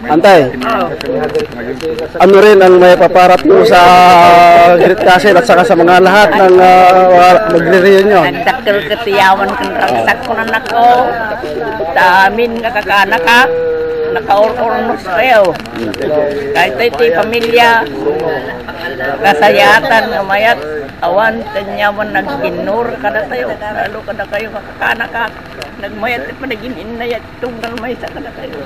Antay, ano rin ang may paparat mo sa Great Castle at saka sa mga lahat ng magre-reunion? Nagdakil katiyawan kang ragsak ko na nako. Amin nga kakanaka. Nakaurnos kayo. Kahit iti pamilya. Kasayatan nga mayat. Awan, tanyawan nagginur kada tayo. Lalo kada kayo kakanaka. Nagmayat pa naging inayat. Tunggal may sa kada kayo.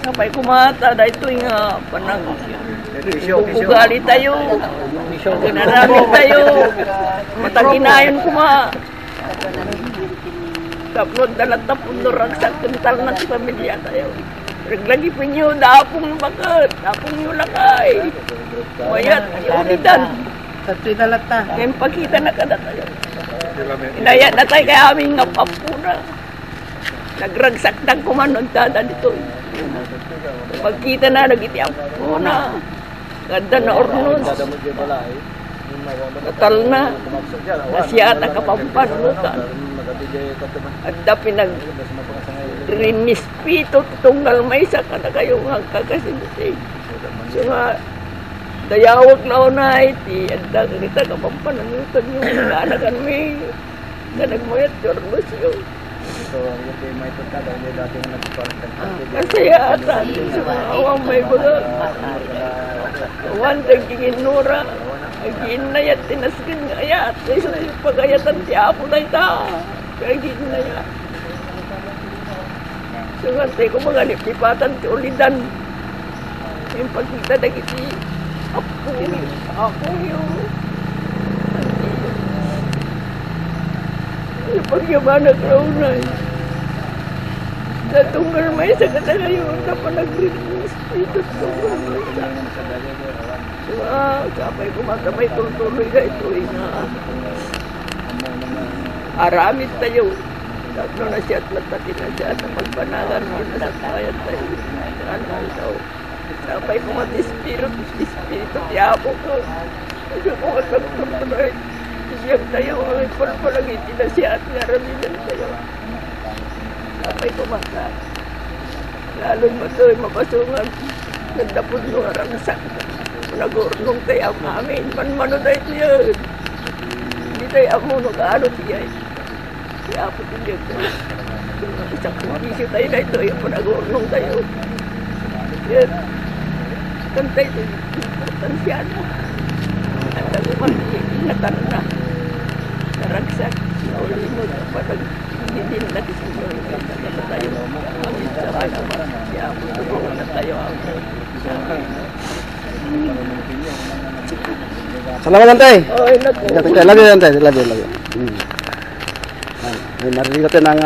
Kapay kumata da ito nga panang ugali tayo. Ginarami tayo. Mataginayon kuma. Tapos dalat na puno ragsak kental na si pamilya tayo. Reglagi po nyo, daapong bakit, daapong nyo lakay. Mayat, ulitan. Sato'y dalata. Ngayon pagkita na kada tayo. Inayat na tayo kaya aming nga papuna. Nagragsak na kumanuntada dito. Pagkita na, nagitiyak po na. Ganda na ornos. Natal na. Nasiyata kapampanutan. At da pinag-rinispito tunggal may sa kada kayo nga kakasinti. So nga, dayawag na unay, at da kita kapampanutan yung nanagan may ganagmayat yornos yun. Kasi ata, awang may baga. Awan, nagiging nura. Nagiging nayat, tinaskin nga ayat. Kaysa yung pagayatan, tiyapo na ita. Nagiging nayat. So nga, tayo ko mga lipipatan, ulidan. Yung pagkita na kiti, ako yung pagyaman at raunay. Natunggal may sa katagayon na panag-release dito tunggal may sa. So, sabay kumakamay tuloy na ito nga. Aramit tayo. Tatlo na siya at matatin na siya at magpanagan mo na sa kayan tayo. Ano daw. Sabay kumatispirito, tiyapo ko. Kasi kung magpapalagay. Siyang tayo, ang palpalagiti na siya at naraminan tayo. Sapay kumasa. Lalo'y mato'y mapasungan. Nagdapod nung arangsak. Nag-urnong tayo ang amin. Manmano tayo ito yun. Hindi tayo amuno kaano siya. Siya po din yun. Isang kumisyo tayo na ito. Yung nag-urnong tayo. Yan. Kantay ito. Importansya na. At ang ingatan na. Naragsak. Nauli mo na parang hindi na disimul. Kaya tayo amin sa naman. Kaya ako tulungan na tayo. Salamat, Antay. Ay, naku. Lagi, Antay. Lagi. Narinig natin ang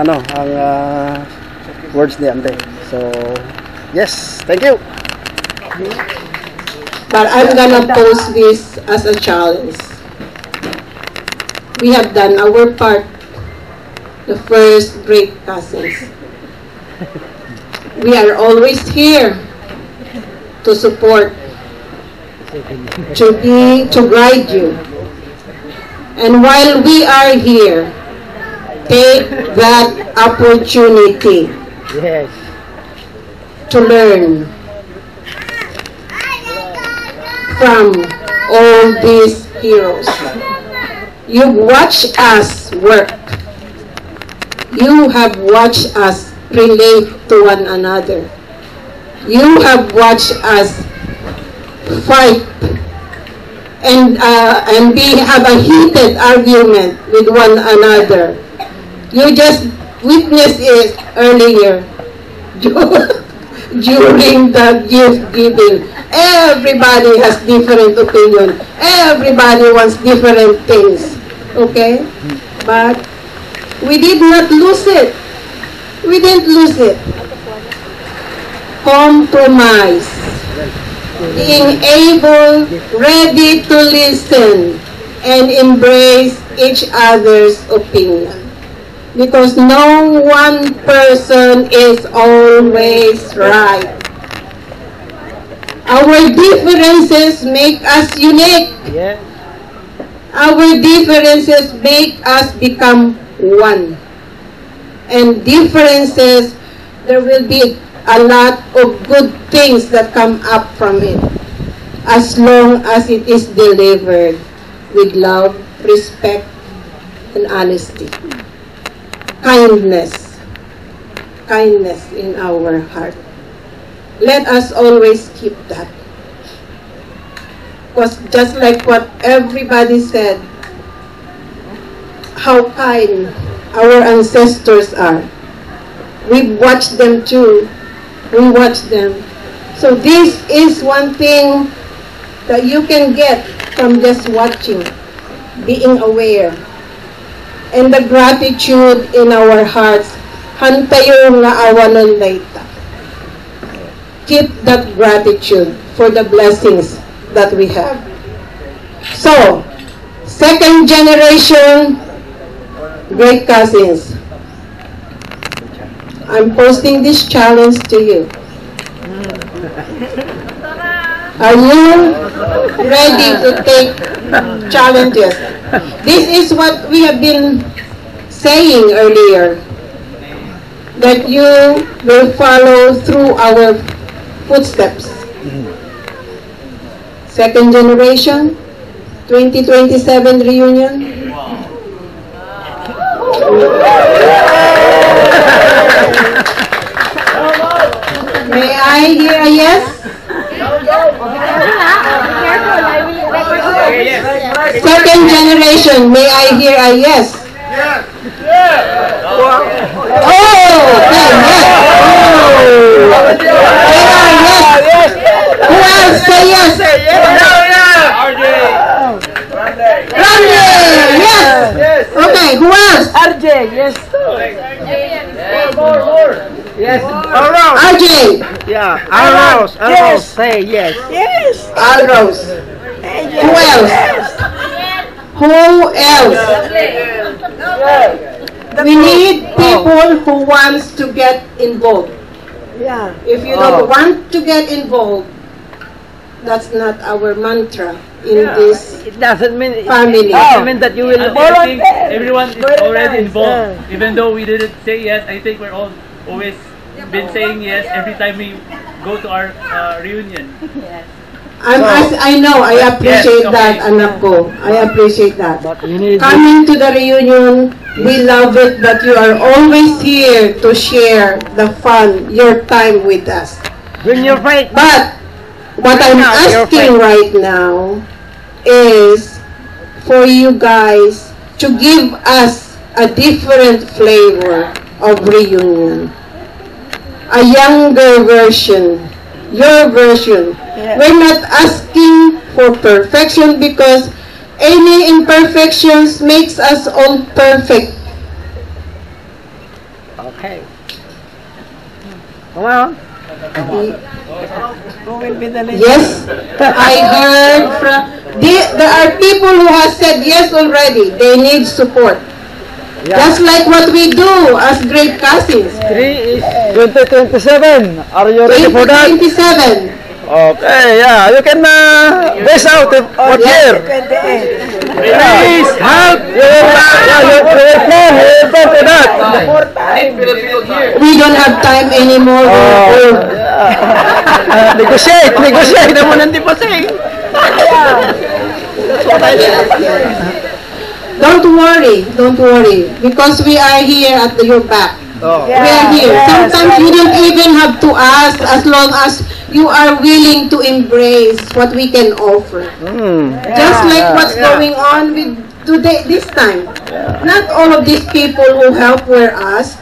words ni Antay. So, yes. Thank you. But I'm gonna pose this as a challenge. We have done our part, the first Great Cousins. We are always here to support, to guide you. And while we are here, take that opportunity to learn from all these heroes. You've watched us work. You have watched us relate to one another. You have watched us fight and we have a heated argument with one another. You just witnessed it earlier during the gift giving. Everybody has different opinion. Everybody wants different things. Okay? But we did not lose it. We didn't lose it. Compromise. Being able, ready to listen and embrace each other's opinion. Because no one person is always right. Our differences make us unique. Yeah. Our differences make us become one. and differences, there will be a lot of good things that come up from it, as long as it is delivered with love, respect, and honesty. Kindness. Kindness in our heart. Let us always keep that. Because just like what everybody said, how kind our ancestors are. We watched them too. We watched them. So this is one thing that you can get from just watching, being aware. And the gratitude in our hearts, hantayo nga awanon laita. Keep that gratitude for the blessings that we have. So, second generation great cousins, I'm posting this challenge to you. Are you ready to take challenges? This is what we have been saying earlier, that you will follow through our footsteps. Second generation, 2027 reunion. May I hear a yes? Second generation, may I hear a yes? Oh, okay, yes. Who else say yes? Randy, yes. Okay, who else? RJ, yes. Yes. RJ. Yeah. Alros. Yes. Say yes. Yes. Alros. Who else? Who else? We need people who wants to get involved. Yeah. If you don't want to get involved, that's not our mantra in this It doesn't mean family. It doesn't mean that you will. I think everyone is Very already nice, involved. Even though we didn't say yes, I think we're all always been saying yes every time we go to our reunion. I know, I appreciate Yes, that, okay. anak ko. I appreciate that. But you need. Coming to the reunion, we love it that you are always here to share the fun, your time with us. Bring your fight. But what I'm Bring out your asking fight. right now is for you guys to give us a different flavor of reunion. A younger version, your version. Yeah. We're not asking for perfection because any imperfections makes us all perfect. Okay. Come on. Who will be the next? Yes, I heard from, there are people who have said yes already. They need support. Yeah. Just like what we do as great cousins. 3 is 2027. Are you ready for that? 2027. Okay, yeah. You can base out what year. 28. Please help. You will plan for that. We don't have time anymore. We're old. Negotiate. Naman ang tipasing. Don't worry, because we are here at your back. Oh. We are here. Sometimes you don't even have to ask, as long as you are willing to embrace what we can offer. Just like what's going on with today, this time. Not all of these people who help were us,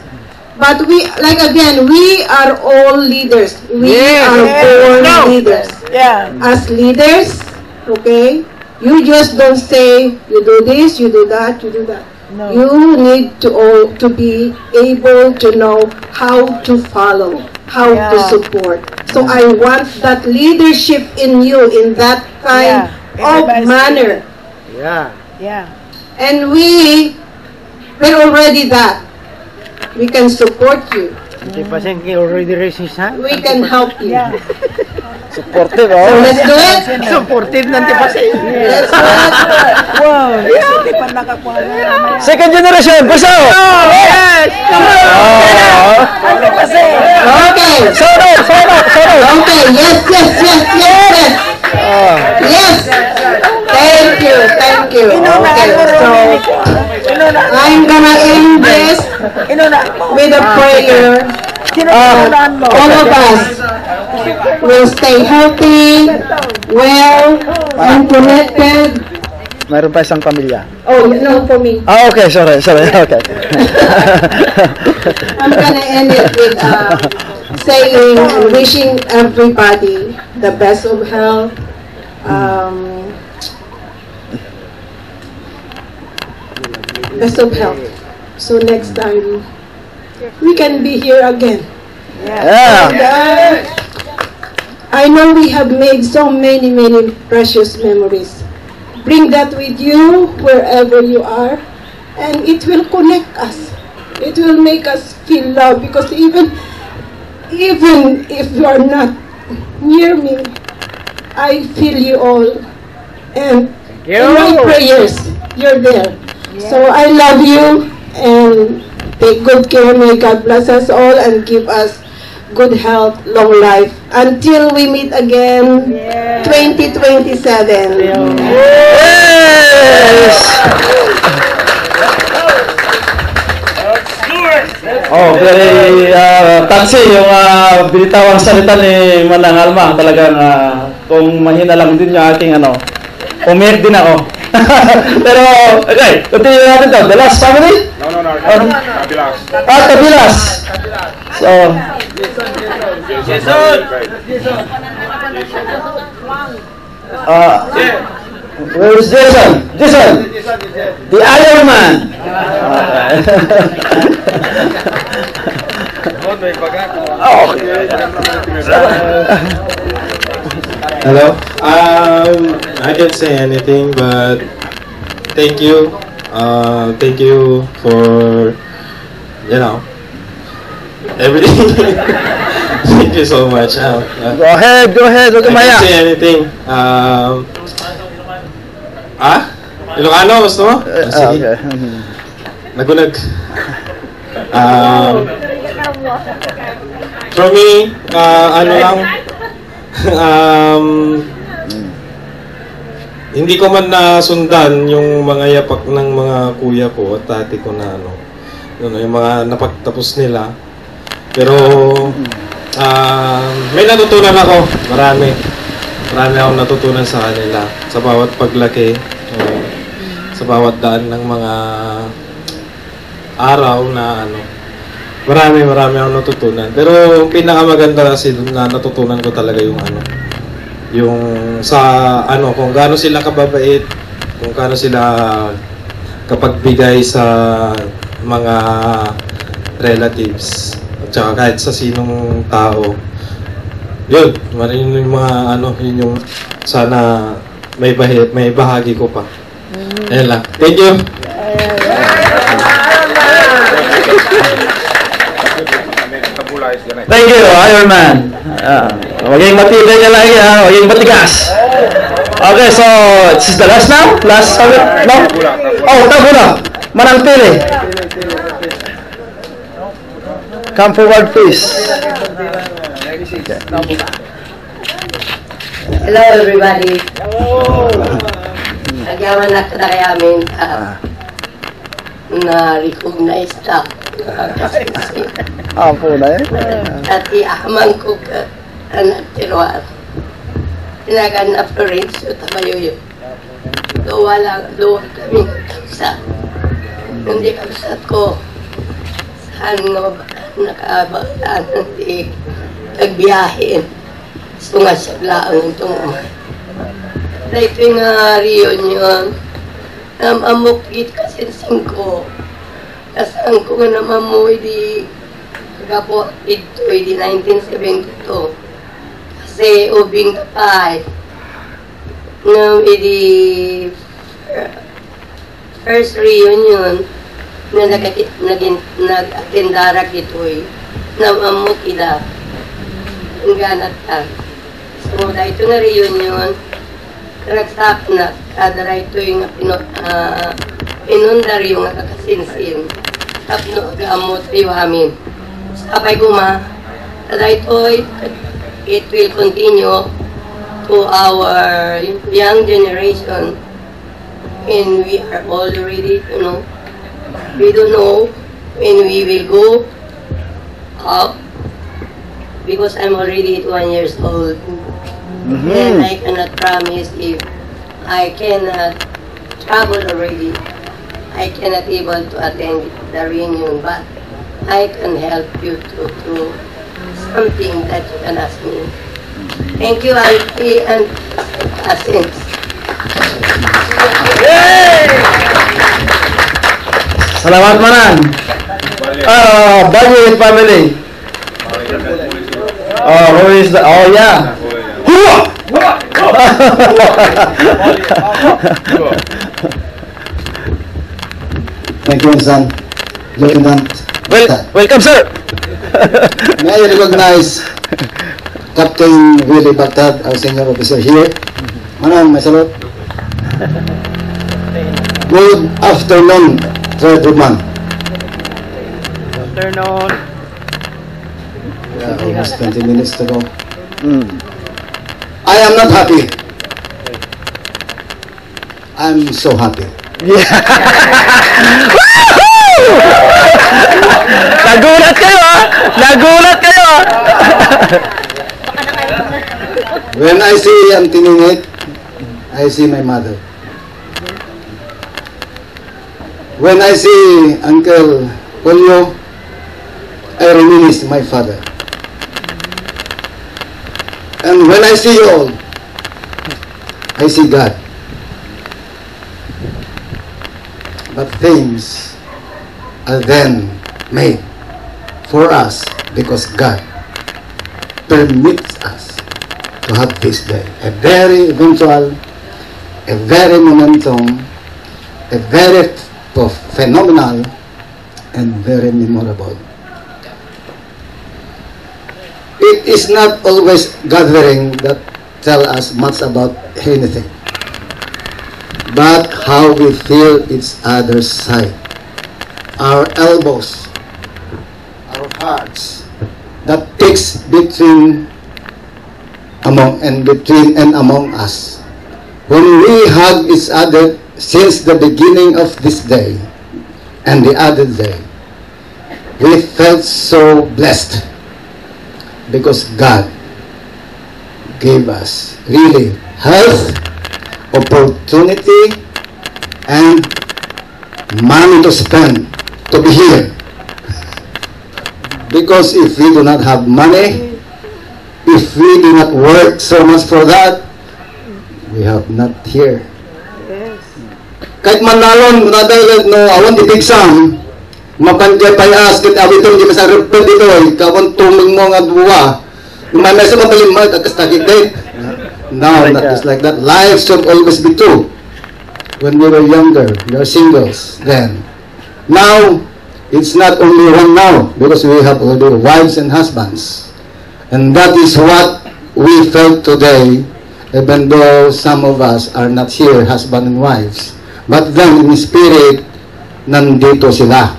but we, like again, we are all leaders. We are born leaders. Yeah. As leaders, okay, you just don't say, you do this, you do that, you do that. No. You need to be able to know how to follow, how to support. So I want that leadership in you, in that kind of Everybody's manner. Yeah. Yeah. And we're already that. We can support you. Tipasing already raised his hand. We can help you. Yeah. Supportive, So oh. let's do it. Supportive ng tipasay. Let's do it. Wow. Hindi pa nakakuha na. Second generation, gusto! Yes! Oh. Ang tipasay. Okay. Sorry. Okay. Yes. Oh. Yes. Thank you. Okay. So I'm gonna end this with a prayer. All of us will stay healthy, well, and connected. Mayroon pa isang pamilya. Oh, no, for me. Ah, okay, sorry, okay. I'm gonna end it with saying and wishing everybody the best of health. Best of health. So next time we can be here again. Yeah. And, I know we have made so many precious memories. Bring that with you wherever you are, and it will connect us. It will make us feel love, because even if you are not near me, I feel you all. And in my prayers, you're there. So I love you, and take good care. May God bless us all and give us good health, long life, until we meet again, 2027. Yes! Oh, very taxi yung binitawang salita ni Manang Alma. Talagang kung mahina lang din yung aking umiyak din ako. Pero, okay, continue natin to. The last family? No. Kabilas. Kabilas. So, where is Jason? The Iron Man. Hello. I can't say anything, but thank you. Thank you for everything. Thank you so much. Go ahead. I can't say anything. Ilocano, gusto mo? Sige. Okay. Nagunag. For me, hindi ko man nasundan yung mga yapak ng mga kuya ko at tati ko na yung mga napagtapos nila. Pero may natutunan ako, marami akong natutunan sa kanila sa bawat paglaki, sa bawat daan ng mga araw na marami akong natutunan. Pero yung pinakamaganda kasi na natutunan ko talaga yung sa kung gaano sila kababait, kung gaano sila kapagbigay sa mga relatives at saka kahit sa sinong tao. Yun, marin yung mga yun yung sana may bahagi ko pa. Ayan lang. Thank you. Thank you, Iron Man. Maging matibay ka lagi, maging matigas. Okay, so this is the last now? Last no? Oh, Tabula. Manang Pili. Come forward, please. Hello, everybody. Nagyaman na kita kay amin na-recognize na Po na at iaman ko ka anak tiruar. Tinagan na Florencio Tabayuyo. Doon kami sa hindi kapsat ko saan nakabagtaan hindi nagbiyahin. Sunga siya lang itong ito yung reunion amukit kasi 5 kasang ko nga naman mo di kagapo ito di 1972 kasi ubing kapay ng di first reunion na nag-atendara kito'y namamok ida ang ganat ka. So Kung dahil ito nga reunion, nagsap na kada ito yung pinundar yung kakasinsin. Tapno gamot tayo amin. Sabay ko kada ito, it will continue to our young generation. And we are already, we don't know when we will go up because I'm already 21 years old. And I cannot promise if I cannot travel already. I cannot able to attend the reunion, but I can help you to something that you can ask me. Thank you, Auntie and cousins. Salamat Manang. Budget family. Oh, who is the? Oh yeah. Thank you, son. Lieutenant. Welcome, sir. May I recognize Captain Willie Baghdad, our senior officer here. Manang, may salute. Good afternoon, Sir Goodman. Afternoon. Yeah, almost 20 minutes to go. I am not happy. I'm so happy. Nagulat kayo, ha? Nagulat kayo, ha? When I see Auntie Ninit, I see my mother. When I see Uncle Julio, I reminisce my father. And when I see you all, I see God. But things are then made for us because God permits us to have this day. A very eventual, a very momentum, a very phenomenal, and very memorable. It is not always gathering that tell us much about anything, but how we feel each other's side, our elbows, our hearts, that takes between and among us. When we hug each other since the beginning of this day and the other day, we felt so blessed because God gave us really health, opportunity, and money to spend to be here. Because if we do not have money, if we do not work so much for that, we have not here. Kahit manalon, no, awan di pigsam, mapankay payas, kahit awiton di masarap po dito, kawan tuming mo nga buwa, umamesa mapalimag, akastakit date. No, not just like that. Life should always be two. When we were younger, we were singles then. Now, it's not only one now, because we have already wives and husbands. And that is what we felt today, even though some of us are not here, husband and wives. But then, in spirit, nandito sila.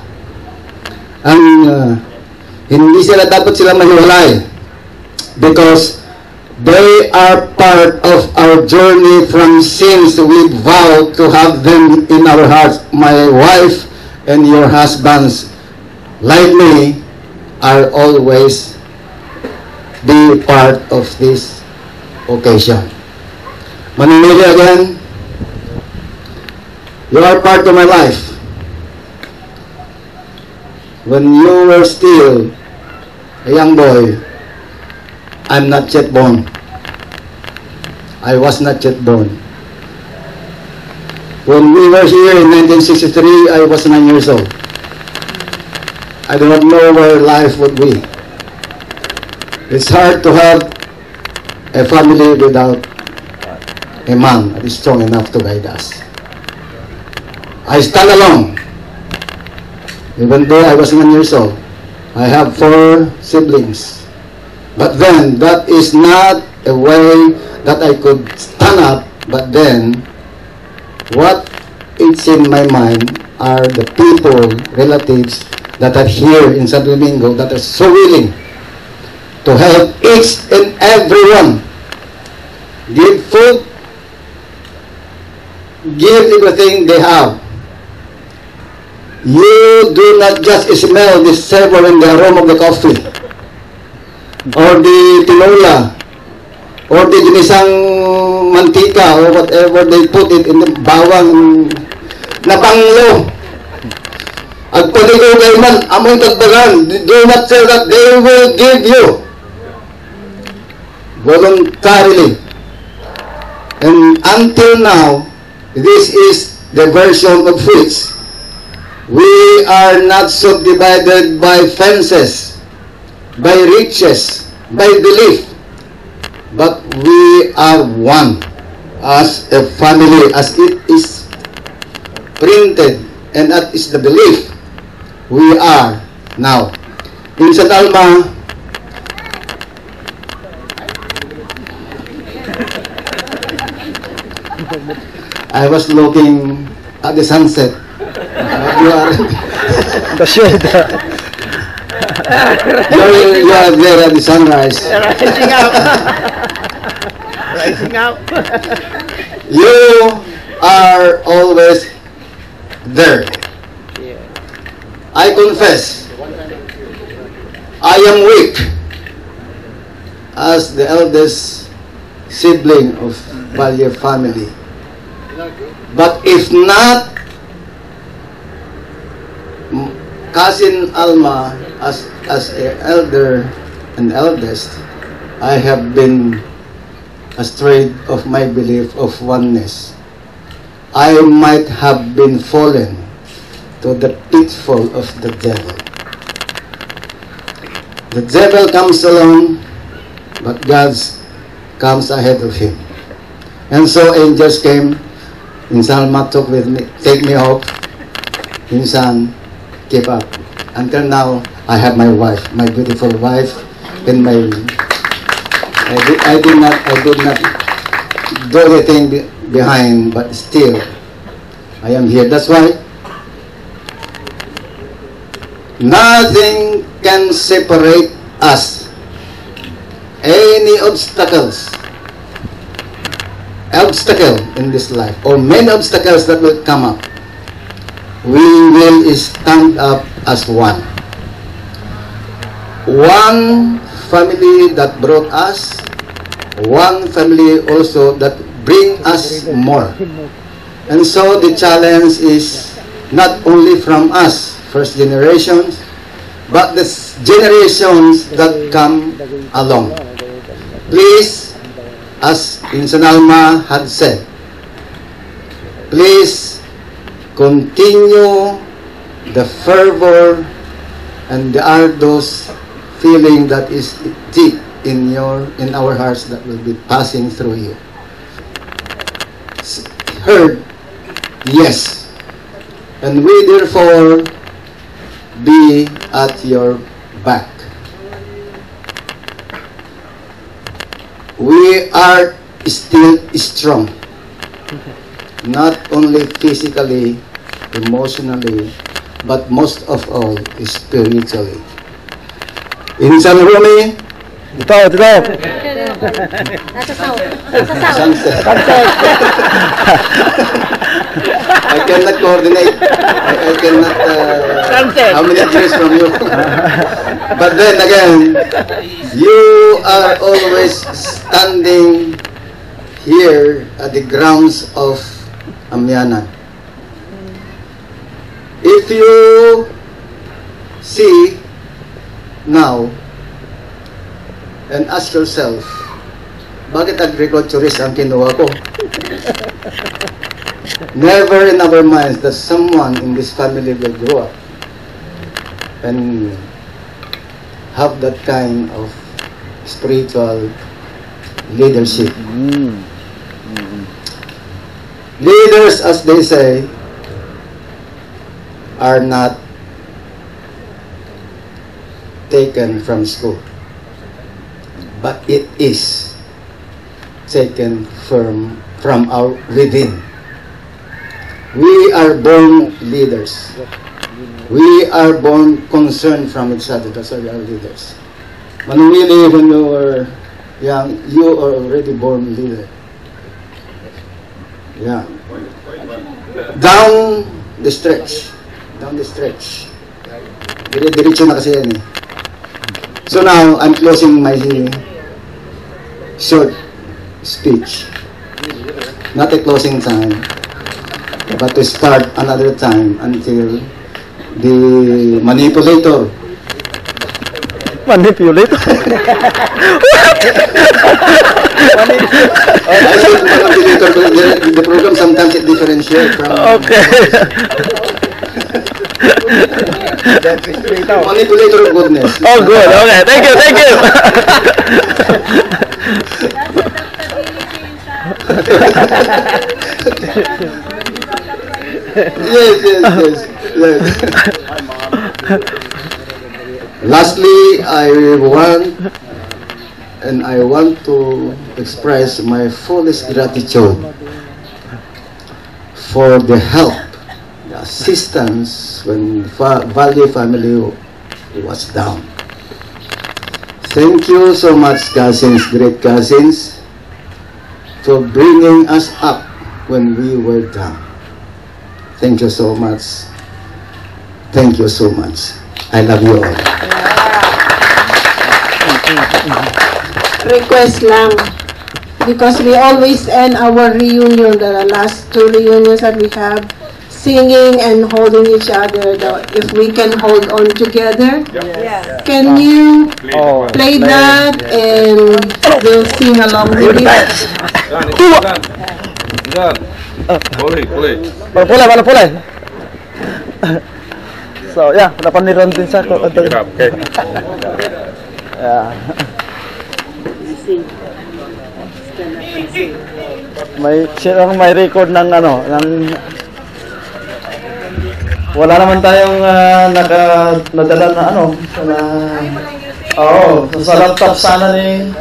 Hindi sila dapat sila mahiwalay. Because they are part of our journey from sins. We vow to have them in our hearts. My wife and your husbands, like me, are always be part of this occasion. Manimili again, you are part of my life. When you were still a young boy, I'm not yet born. I was not yet born. When we were here in 1963, I was 9 years old. I do not know where life would be. It's hard to have a family without a man that is strong enough to guide us. I stand alone. Even though I was 9 years old, I have 4 siblings. But then, that is not a way that I could stand up, but then what it's in my mind are the people, relatives that are here in San Domingo that are so willing to help each and everyone. Give food, give everything they have. You do not just smell the savor and the aroma of the coffee, or the tinola, or the ginisang mantika, or whatever they put it in the bawang na banglo. Agpaligo kayo man, amoy tagbagan. Do not say that they will give you voluntarily. And until now, this is the version of which we are not subdivided by fences, by riches, by belief, but we are one as a family, as it is printed, and that is the belief we are now. In St. Alma, I was looking at the sunset. You are The shade. you are there at the sunrise. Rising out. Rising out. You are always there. I confess, I am weak as the eldest sibling of Valle family. But if not cousin Alma as an elder and eldest, I have been astray of my belief of oneness. I might have been fallen to the pitfall of the devil. The devil comes along, but God comes ahead of him. And so angels came. Insan talk with me, take me off. Insan, keep up. Until now, I have my wife, my beautiful wife, and my. I did not do anything behind, but still, I am here. That's why nothing can separate us. Any obstacle in this life, or many obstacles that will come up, we will stand up as one. One family that brought us, one family also that bring us more. And so the challenge is not only from us, first generations, but the generations that come along. Please, as Insan Alma had said, please continue the fervor and the arduous feeling that is deep in our hearts that will be passing through you. Heard, yes, and we therefore be at your back. We are still strong, not only physically, emotionally, but most of all, spiritually. In San Rumi, sunset. I cannot coordinate. I cannot. How many years from you? But then again, you are always standing here at the grounds of Amiana. If you see now and ask yourself, bakit agriculturist ang kinuha ko? Never in our minds that someone in this family will grow up and have that kind of spiritual leadership. Leaders, as they say, are not taken from school, but it is taken from our within. We are born leaders. We are born concerned from each other. That's why we are leaders. Manuwili, when you were young, you are already born leader. Yeah. Down the stretch. Down the stretch. Dire-diretso na kasi yan eh. So now, I'm closing my short speech. Not a closing time, but to start another time until the manipulator. Manipulator? I said manipulator, the program sometimes it differentiates from... Okay. Manipulator of goodness. Oh, good. Okay. Thank you. Thank you. Yes. Lastly, I want to express my fullest gratitude for the help, the assistance when Value family was down. Thank you so much, cousins, great cousins, for bringing us up when we were down. Thank you so much. Thank you so much. I love you all. Request lang, because we always end our reunion, the last 2 reunions that we have, singing and holding each other. If we can hold on together, can you play that and we'll sing along with you? Pulay. So, yeah, napaniran din sa ako. Okay. Yeah. May record ng Wala naman tayong nadala na sa laptop sana ni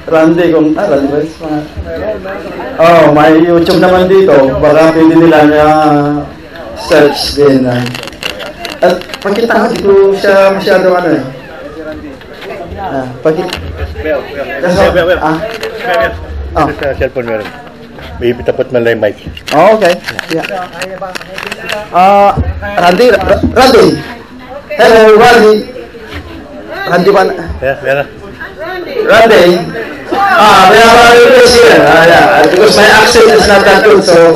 Randy kung Randy ba? May YouTube naman dito, baka pwede nila search din. At pakita dito siya masyado Cellphone meron. May dapat man lang mic. Okay. Yeah. Randy. Hello, Randy. Randy ba? Yeah, meron. Randy. We have a request here. Because my accent is not that good, so